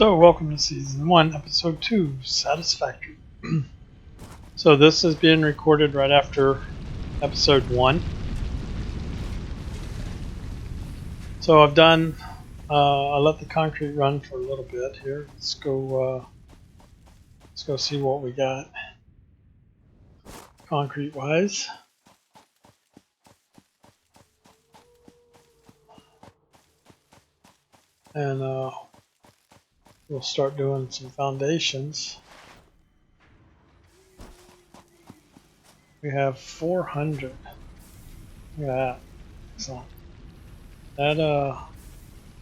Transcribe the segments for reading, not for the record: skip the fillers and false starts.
So, welcome to Season 1, Episode 2, Satisfactory. So this is being recorded right after Episode 1. So I've done, I let the concrete run for a little bit here. Let's go see what we got concrete-wise. And we'll start doing some foundations. We have 400. Look at that. So that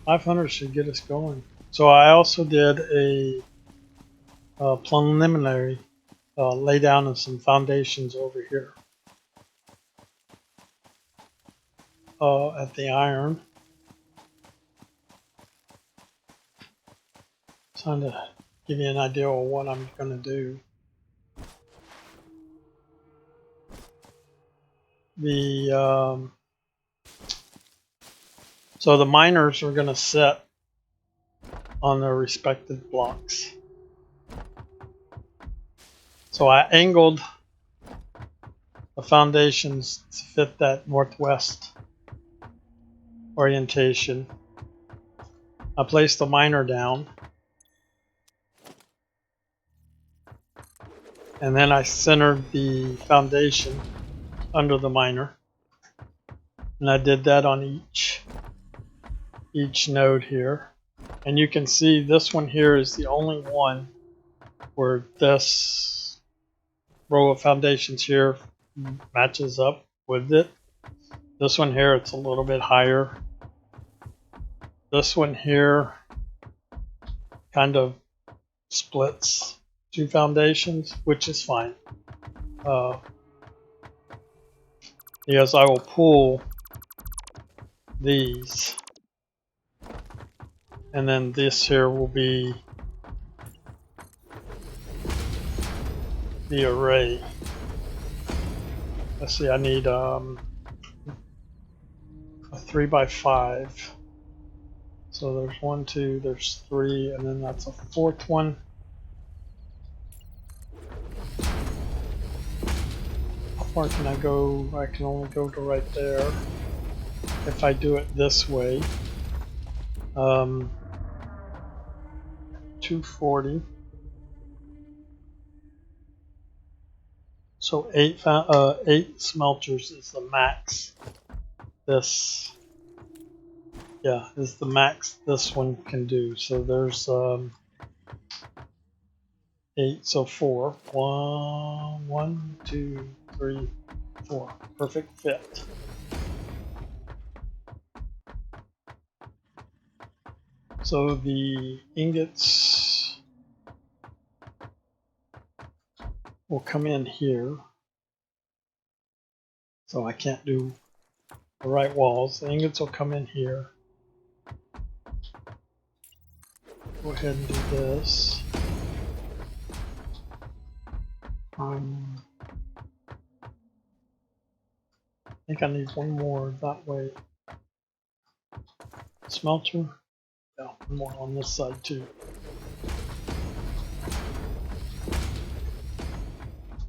500 should get us going. So I also did a preliminary lay down of some foundations over here at the iron. Trying to give you an idea of what I'm going to do. So the miners are going to sit on their respective blocks. So I angled the foundations to fit that northwest orientation. I placed the miner down, and then I centered the foundation under the miner, and I did that on each node here. And you can see this one here is the only one where this row of foundations here matches up with it. This one here, it's a little bit higher. This one here kind of splits two foundations, which is fine. Because I will pull these, and then this here will be the array. Let's see, I need a 3x5. So there's 1, 2, there's 3, and then that's a fourth one. How far can I go? I can only go to right there. If I do it this way, 240. So 8 smelters is the max. This, yeah, is the max this one can do. So there's 8, so 4. 1, 2, 3, 4. Perfect fit. So the ingots will come in here. So I can't do the right walls. The ingots will come in here. Go ahead and do this. I think I need one more that way. Smelter. Yeah, one more on this side too.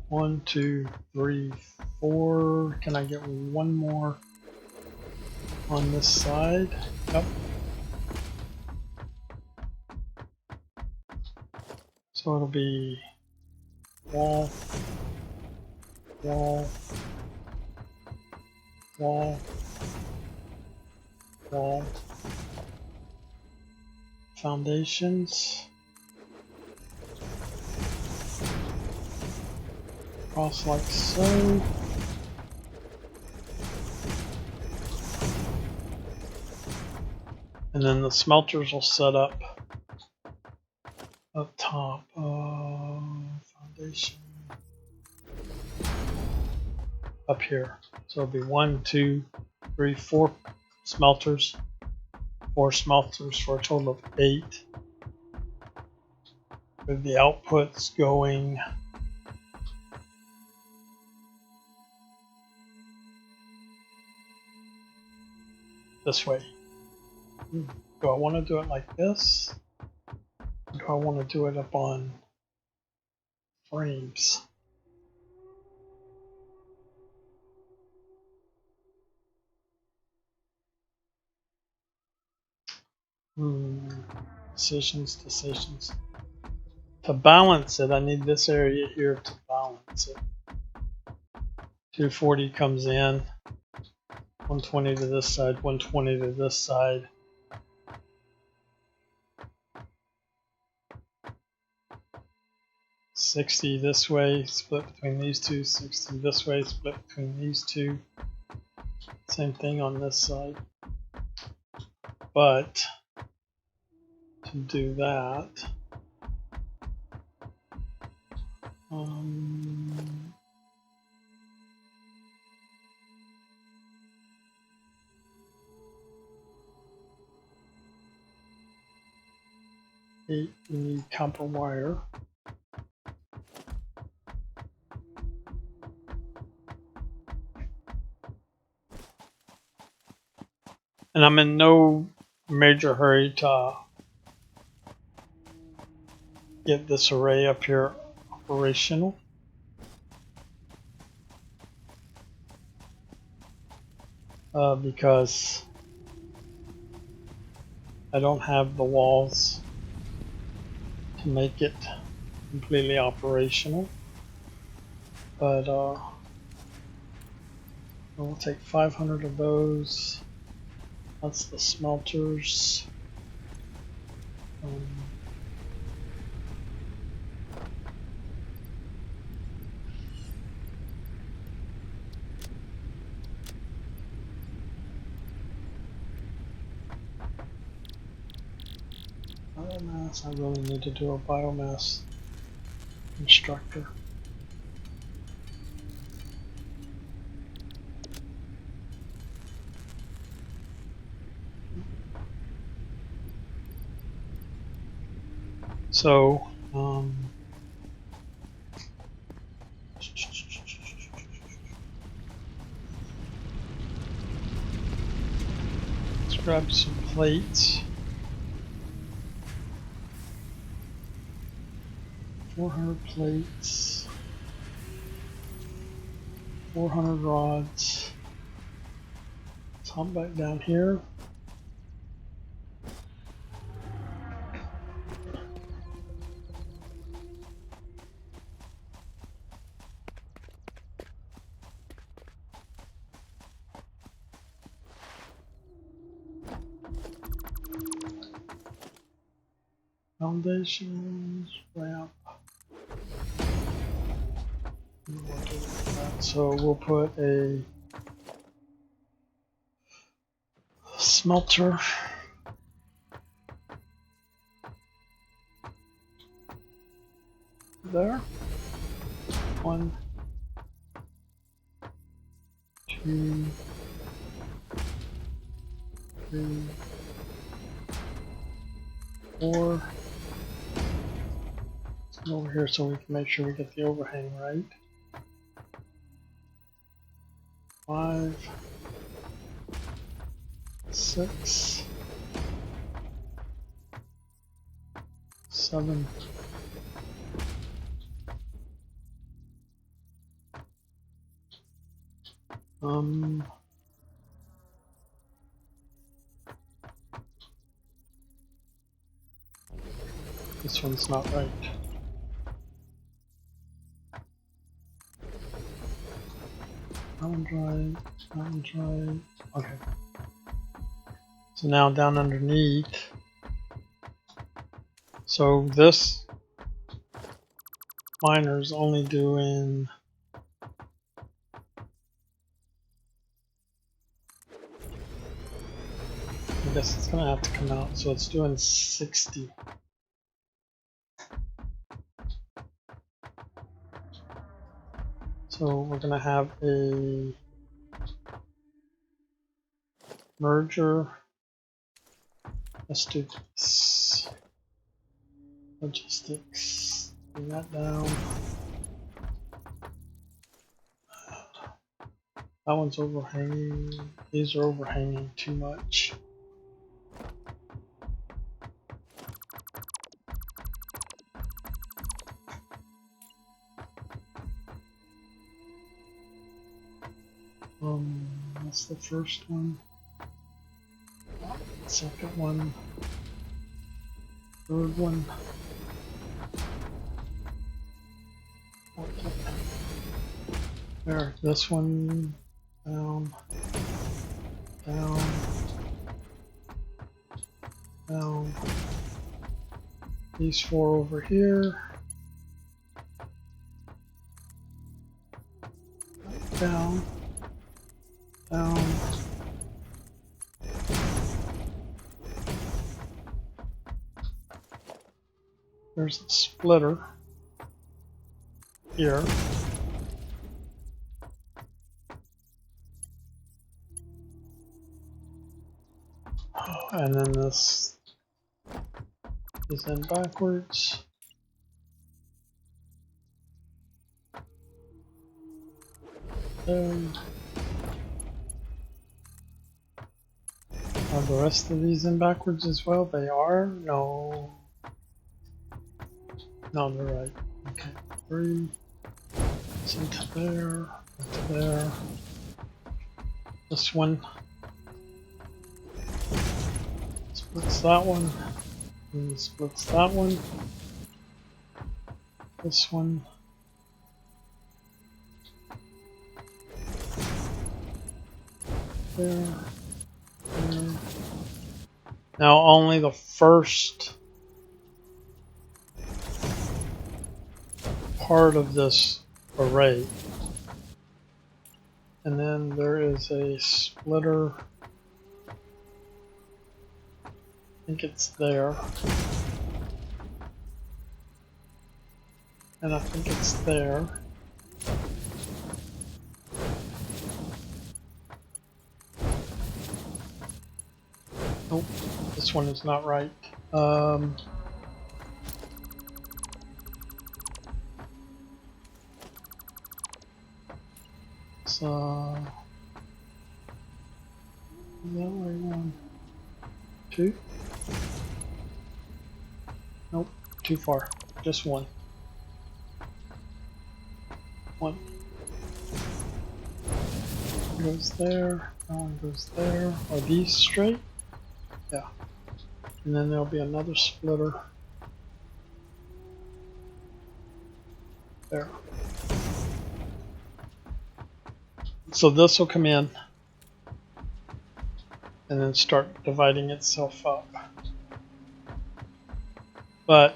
1, 2, 3, 4. Can I get one more on this side? Yep. So it'll be wall, wall, wall, wall, foundations, cross like so. And then the smelters will set up top. Foundation up here. So it'll be 1, 2, 3, 4 smelters. 4 smelters for a total of 8. With the outputs going this way. Do I want to do it like this? Do I want to do it up on frames? Decisions. To balance it, I need this area here to balance it. 240 comes in, 120 to this side, 120 to this side. $60 this way, split between these two. $60 this way, split between these two. Same thing on this side. But to do that, 8, we need copper wire. And I'm in no major hurry to get this array up here operational. Because I don't have the walls to make it completely operational. But we'll take 500 of those. That's the smelters. Biomass, I really need to do a biomass constructor. So, let's grab some plates. 400 plates, 400 rods. Let's hop back down here. Foundations, ramp. So we'll put a smelter there. 1, 2, 3, 4. Let's go over here so we can make sure we get the overhang right. 5, 6, 7. This one's not right. Mountain drive. Okay. So now down underneath. So this miner's only doing I guess it's gonna have to come out, so it's doing 60. So we're gonna have a merger. Let's do this. Logistics. Bring that down. That one's overhanging. These are overhanging too much. That's the first one. Second one. Third one. Okay. There, this one. Down. Down. Down. These four over here. Down. Down. There's a splitter here. And then this is in backwards. There. Are the rest of these in backwards as well? They are? No. No, they're right. Okay. 3. It's into there. Into there. This one splits that one. And splits that one. This one. There. There. Now only the first part of this array. And then there is a splitter. I think it's there. And I think it's there. Nope, this one is not right. So is that right? 1, 2? Nope, too far. Just one. 1 goes there. That one goes there. Are these straight? Yeah. And then there'll be another splitter there. So this will come in and then start dividing itself up. But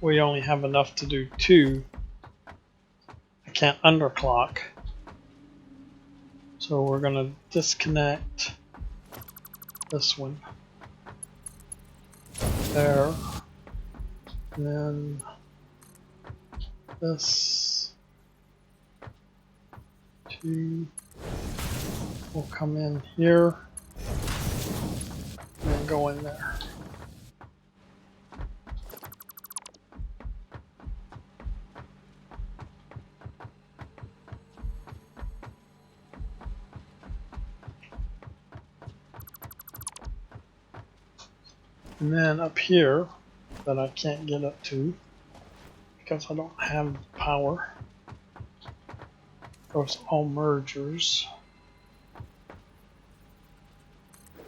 we only have enough to do 2. I can't underclock. So we're going to disconnect this one there. And then this 2 will come in here and then go in there. And then up here that I can't get up to because I don't have power. Those all mergers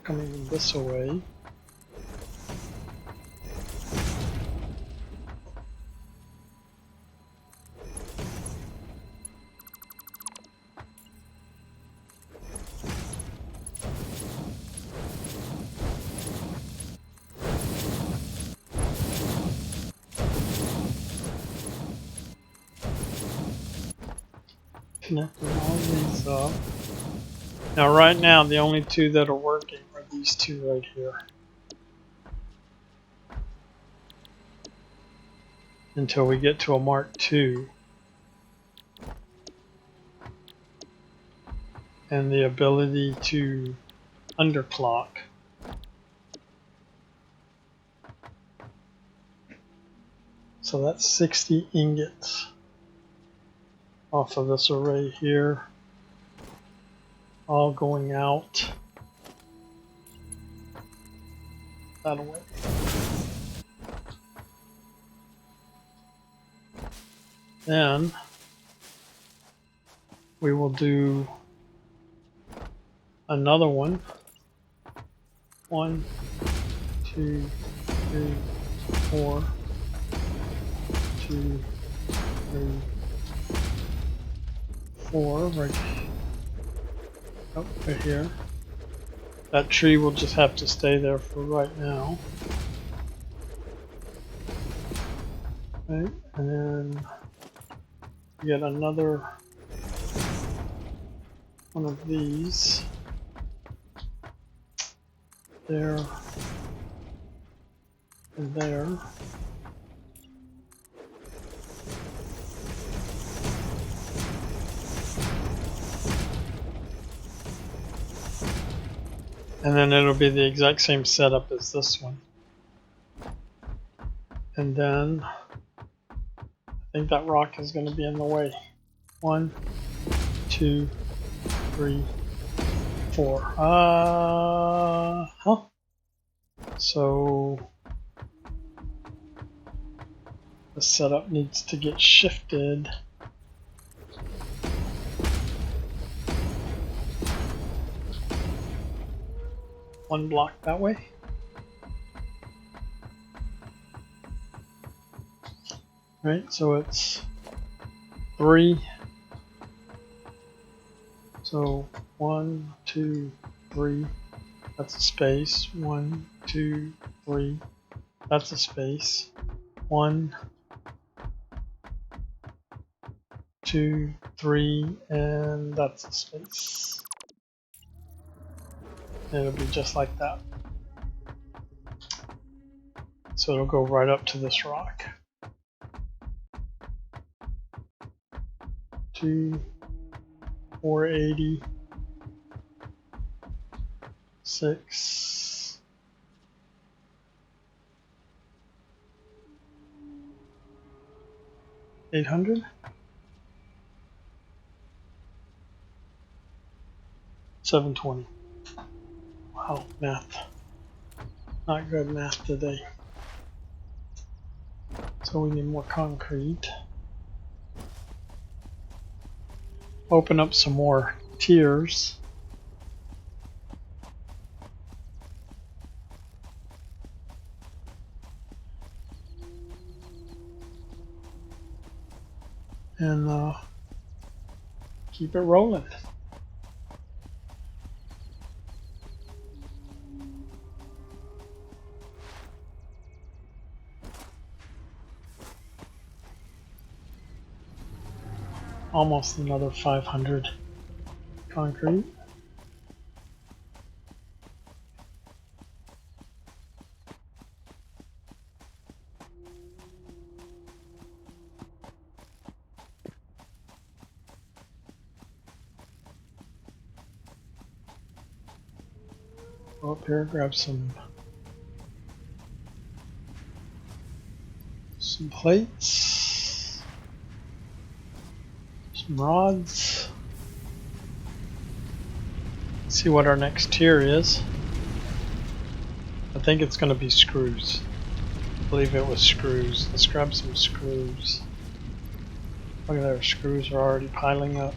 coming this way. Connecting all these up. Now right now the only 2 that are working are these 2 right here. Until we get to a Mark II. And the ability to underclock. So that's 60 ingots off of this array here, all going out that way. Then we will do another one. 1, 2, 3, 4, 2, 3, 4, right here. That tree will just have to stay there for right now. Okay, and then get another one of these. There and there. And then it'll be the exact same setup as this one. And then I think that rock is going to be in the way. 1, 2, 3, 4. So the setup needs to get shifted. One block that way. Right, so it's 3. So 1, 2, 3. That's a space. 1, 2, 3. That's a space. 1, 2, 3, and that's a space. And it'll be just like that. So it'll go right up to this rock. 2, 480, 6, 800, 720. Wow, math. Not good math today. So we need more concrete. Open up some more tiers. And keep it rolling. Almost another 500 concrete. Go up here, grab some plates, some rods. See what our next tier is. I think it's going to be screws. I believe it was screws. Let's grab some screws. Look at there, screws are already piling up.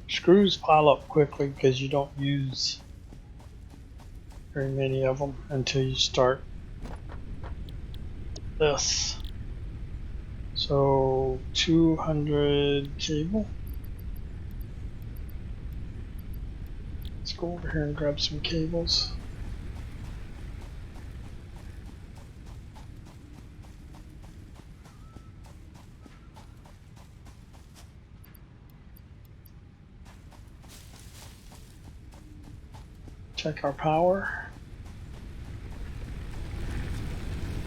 Screws pile up quickly because you don't use very many of them until you start this. So 200 cable. Let's go over here and grab some cables. Check our power.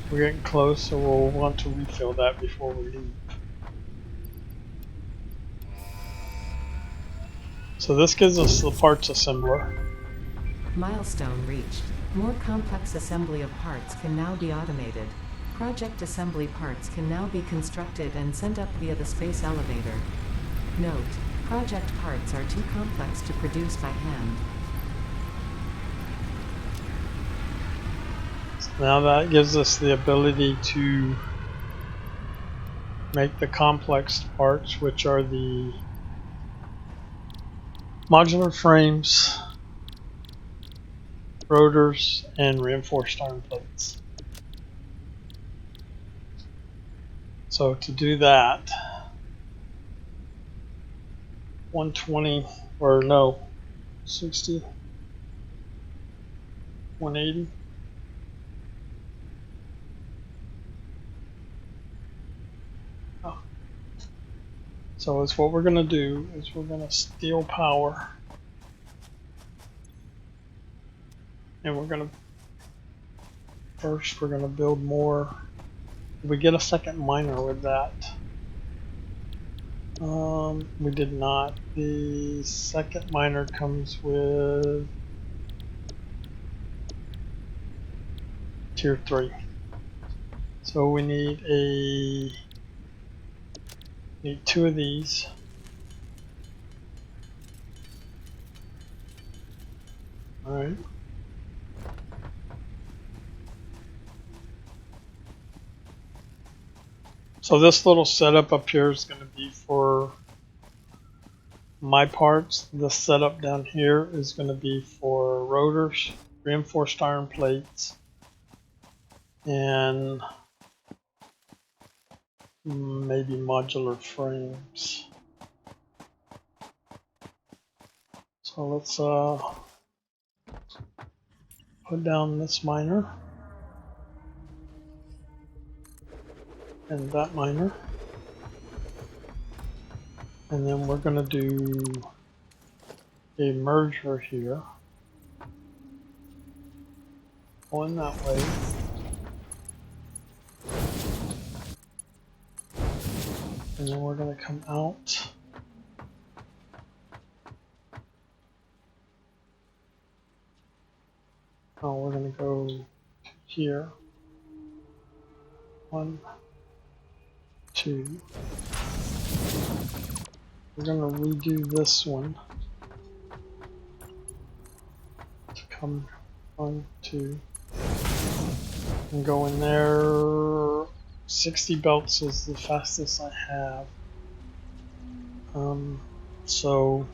We're getting close, so we'll want to refill that before we leave. So this gives us the parts assembler. Milestone reached. More complex assembly of parts can now be automated. Project assembly parts can now be constructed and sent up via the space elevator. Note: project parts are too complex to produce by hand. Now that gives us the ability to make the complex parts, which are the modular frames, rotors, and reinforced iron plates. So to do that, 120 or no, 60, 180. Oh. So it's what we're going to do is we're going to steal power, and we're going to first we're going to build more. We get a second miner with that. We did not. The second miner comes with tier 3. So we need 2 of these. Alright. So this little setup up here is going to be for my parts. The setup down here is going to be for rotors, reinforced iron plates, and maybe modular frames. So let's put down this miner and that miner, and then we're going to do a merger here, going that way. And then we're going to come out. Oh, we're going to go here. 1, 2. We're going to redo this one to come 1, 2, and go in there. 60 belts is the fastest I have. So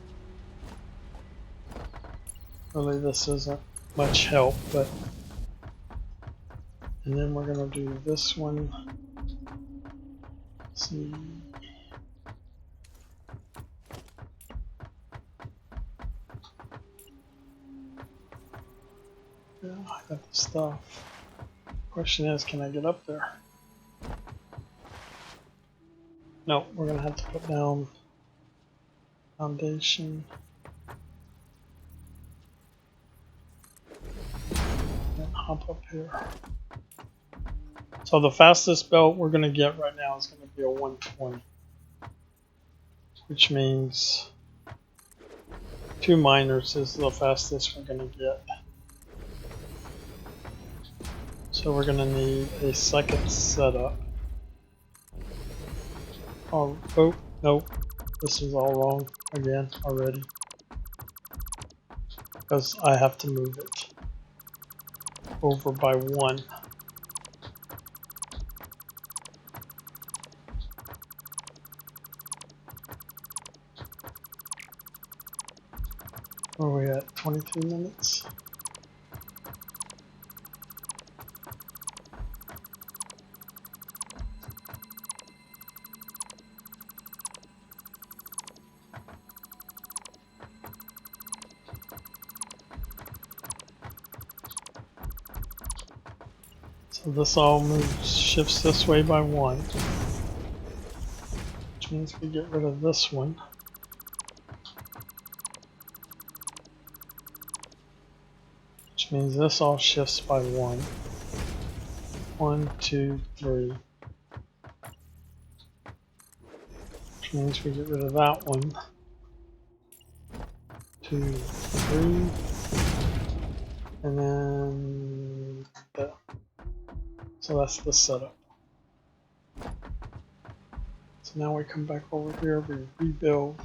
really this isn't much help, but and then we're going to do this one. Let's see. Yeah, I got the stuff. Question is, can I get up there? No, we're going to have to put down foundation and hop up here. So the fastest belt we're going to get right now is going to be a 120, which means 2 miners is the fastest we're going to get. So we're going to need a second setup. Oh, nope, this is all wrong again already, because I have to move it over by 1. Where are we at? 22 minutes? So this all shifts this way by 1, which means we get rid of this one. Which means this all shifts by 1. 1, 2, 3. Which means we get rid of that one. 2, 3. And then that. So that's the setup. So now we come back over here, we rebuild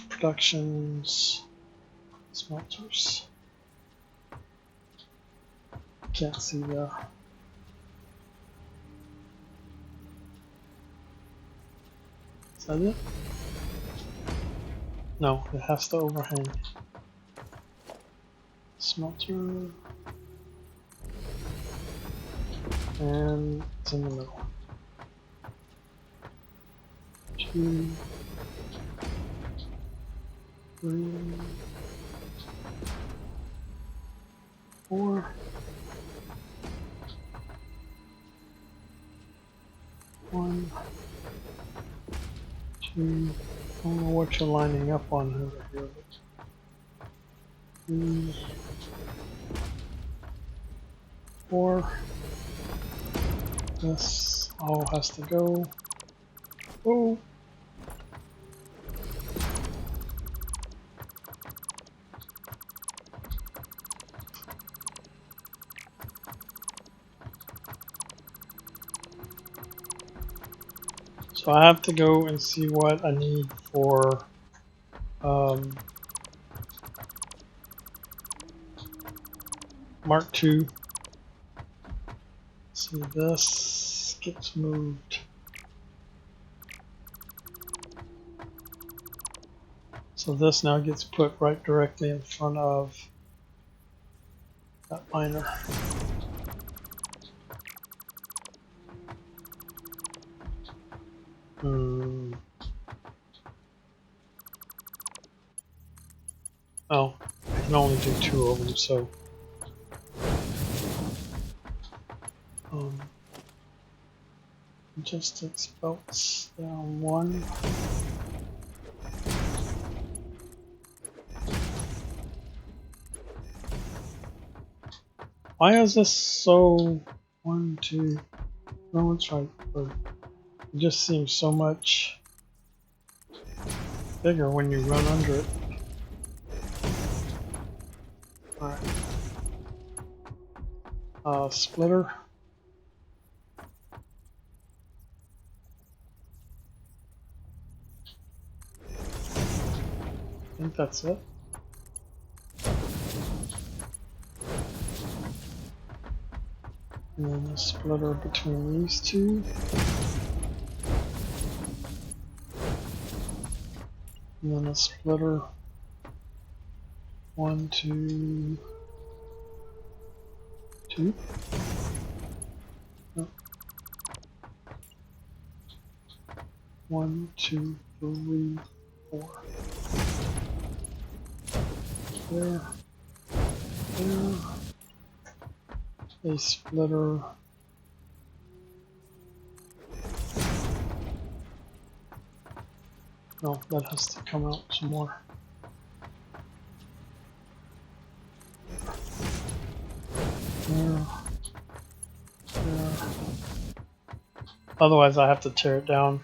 productions, smelters. Can't see the that it? No, it has to overhang. Smelter. And it's in the middle. 2, 3, 4. 1, 2. I don't know what you're lining up on over here. 3, 4. This all has to go. Oh. So I have to go and see what I need for Mark II. See, this gets moved. So this now gets put right directly in front of that miner. Oh, I can only do 2 of them, so logistics belts down 1. Why is this so 1, 2? No, it's right. But it just seems so much bigger when you run under it. Alright. Splitter. I think that's it. And then a splitter between these 2. And then a splitter 1, 2, 2. No. 1, 2, 3, 4. There. There. A splitter. No, that has to come out some more. There. There. Otherwise I have to tear it down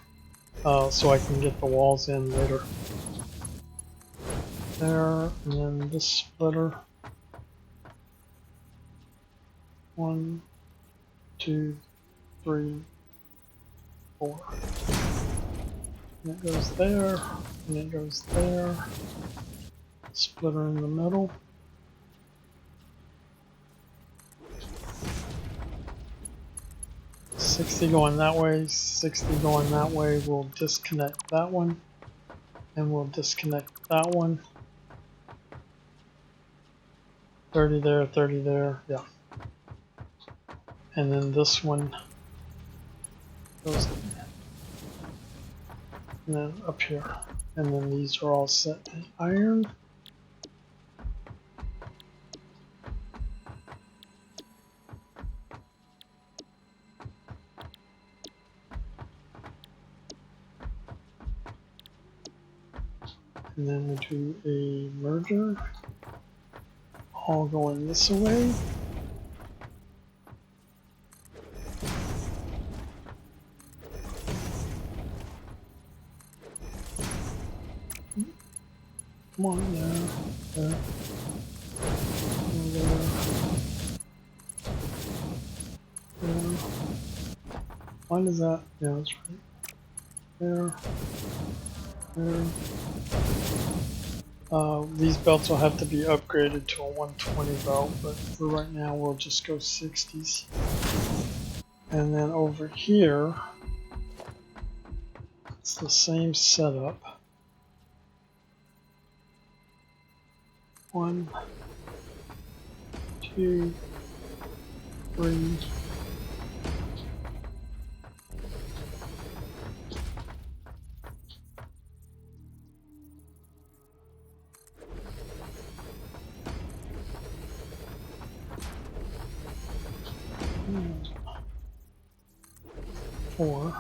so I can get the walls in later. There, and then this splitter. 1, 2, 3, 4. And it goes there, and it goes there. Splitter in the middle. $60 going that way, $60 going that way. We'll disconnect that one, and we'll disconnect that one. 30 there, 30 there, yeah. And then this one goes and then up here. And then these are all set in iron. And then we do a merger, all going this way. Come on, there, there, there, there. Why does that? Yeah, that's right. There, there. These belts will have to be upgraded to a 120 belt, but for right now we'll just go 60s. And then over here, It's the same setup. 1, 2, 3. And 4.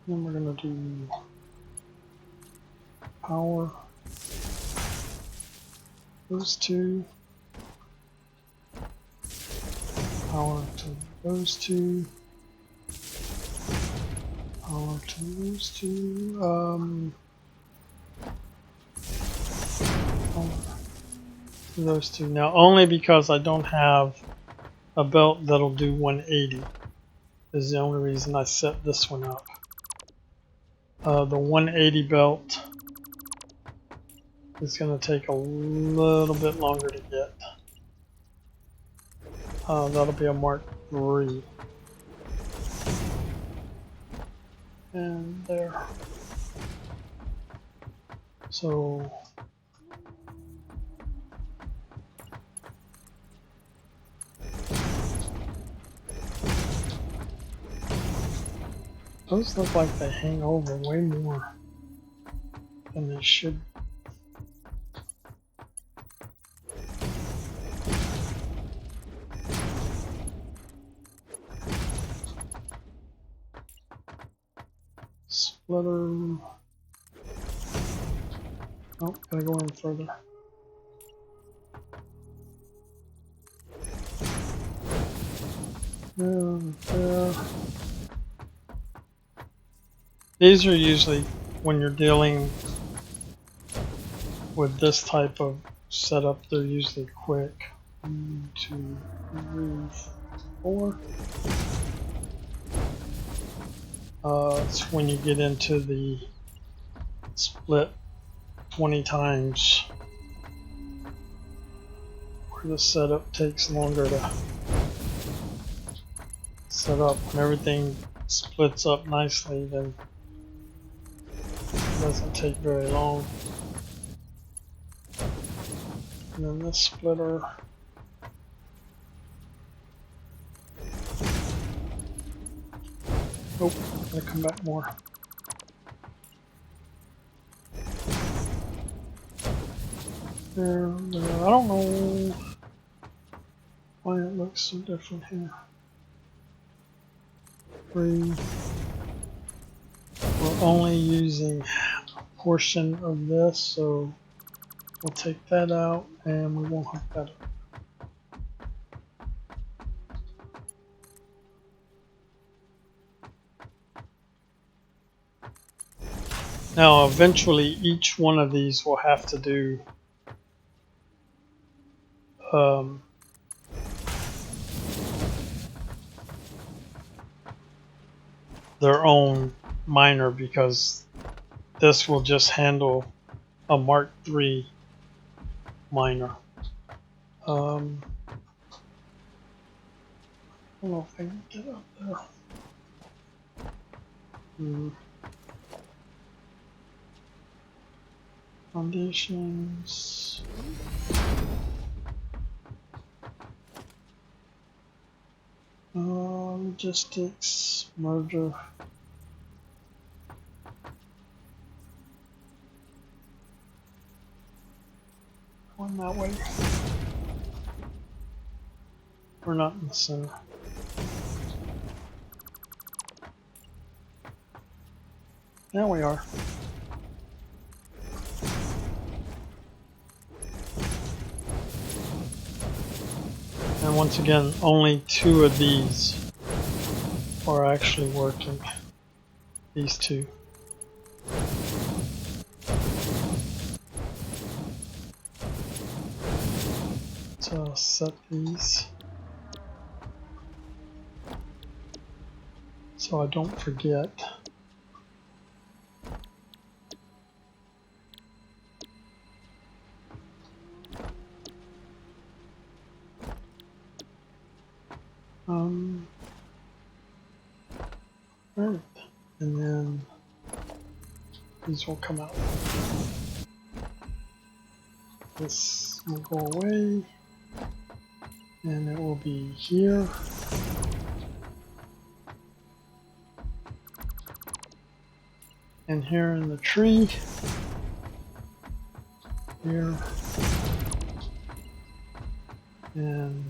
Then we're going to do power. Those two. Power to those two. Power to those two. Power to those two. Now, only because I don't have a belt that'll do 180 is the only reason I set this one up. The 180 belt is going to take a little bit longer to get. That'll be a Mark III. And there. So those look like they hang over way more than they should. Splitter. Oh, gotta go in further. There. These are usually, when you're dealing with this type of setup, they're usually quick. 1, 2, 3, 4. It's when you get into the split 20 times where the setup takes longer to set up. When everything splits up nicely, then it doesn't take very long. And then this splitter. Oh, gotta come back more. There. I don't know why it looks so different here. 3. We're only using a portion of this, so we'll take that out and we won't hook that up. Now, eventually, each one of these will have to do their own miner, because this will just handle a Mark III miner. I don't know if I can get up there. Foundations. Logistics, merger. Going that way. We're not in the center. There we are. And once again, only 2 of these are actually working. These 2. So I'll set these so I don't forget. Right. And then these will come out. This will go away, and it will be here. And here in the tree, here, and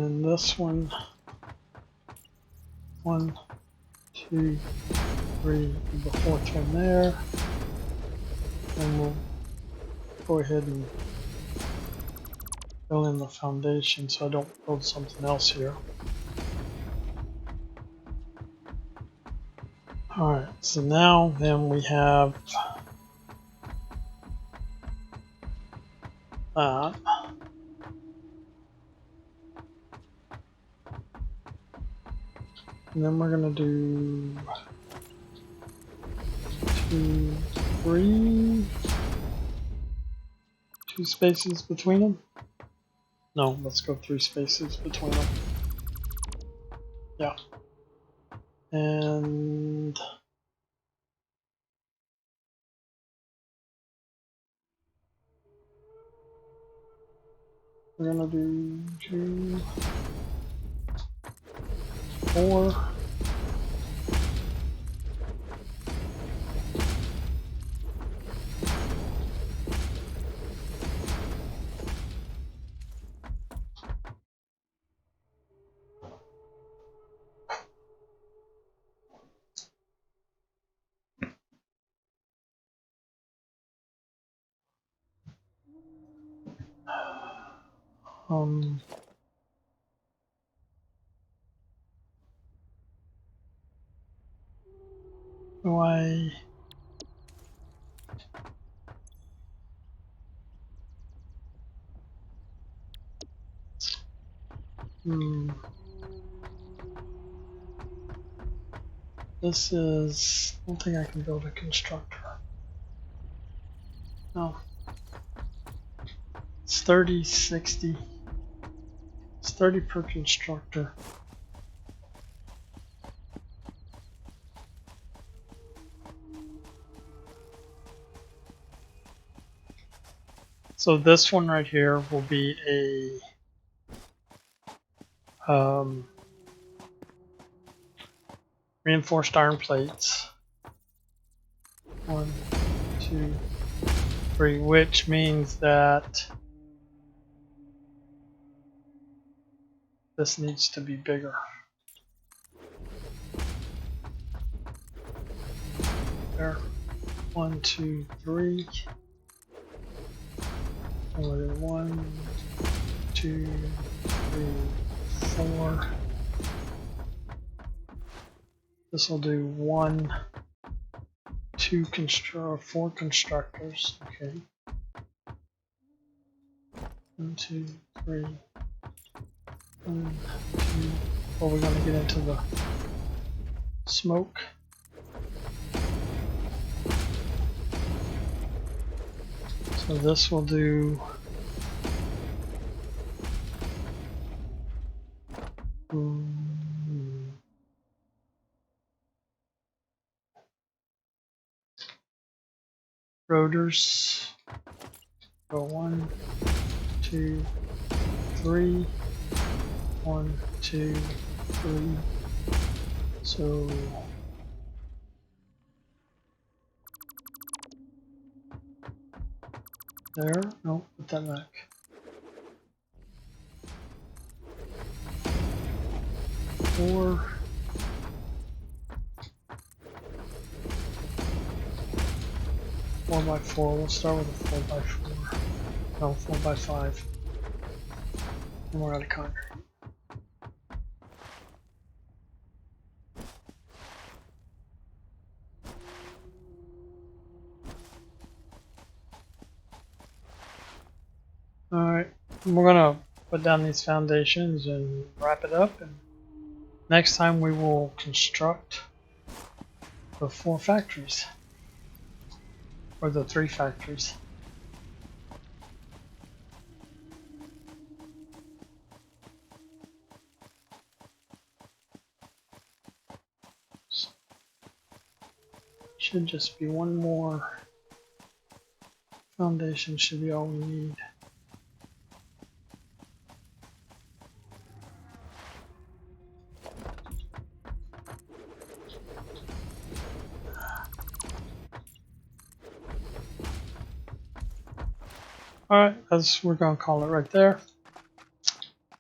then this one, 1, 2, 3, the fourth one there, and we'll go ahead and fill in the foundation so I don't build something else here. Alright, so now then we have that. And then we're going to do 2, 3, 2 spaces between them. No, let's go 3 spaces between them. Yeah. And we're going to do 2, 4. Do I... This is... I don't think I can build a constructor. No. It's 30, 60. It's 30 per constructor. So this one right here will be a reinforced iron plates. 1, 2, 3, which means that this needs to be bigger. There. 1, 2, 3. 1, 2, 3, 4. This will do 1, 2 4 constructors. Okay. 1, 2, 3. 1, 2. Well, we're going to get into the smoke. So this will do rotors. Go 1, 2, 3. 1, 2, 3. So there. No, put that back. 4. 4x4. We'll start with a 4x4. No, 4x5. And we're out of concrete. Alright, we're gonna put down these foundations and wrap it up, and next time we will construct the 4 factories, or the 3 factories. Should just be one more foundation, should be all we need. Alright, we're gonna call it right there.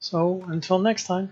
So until next time.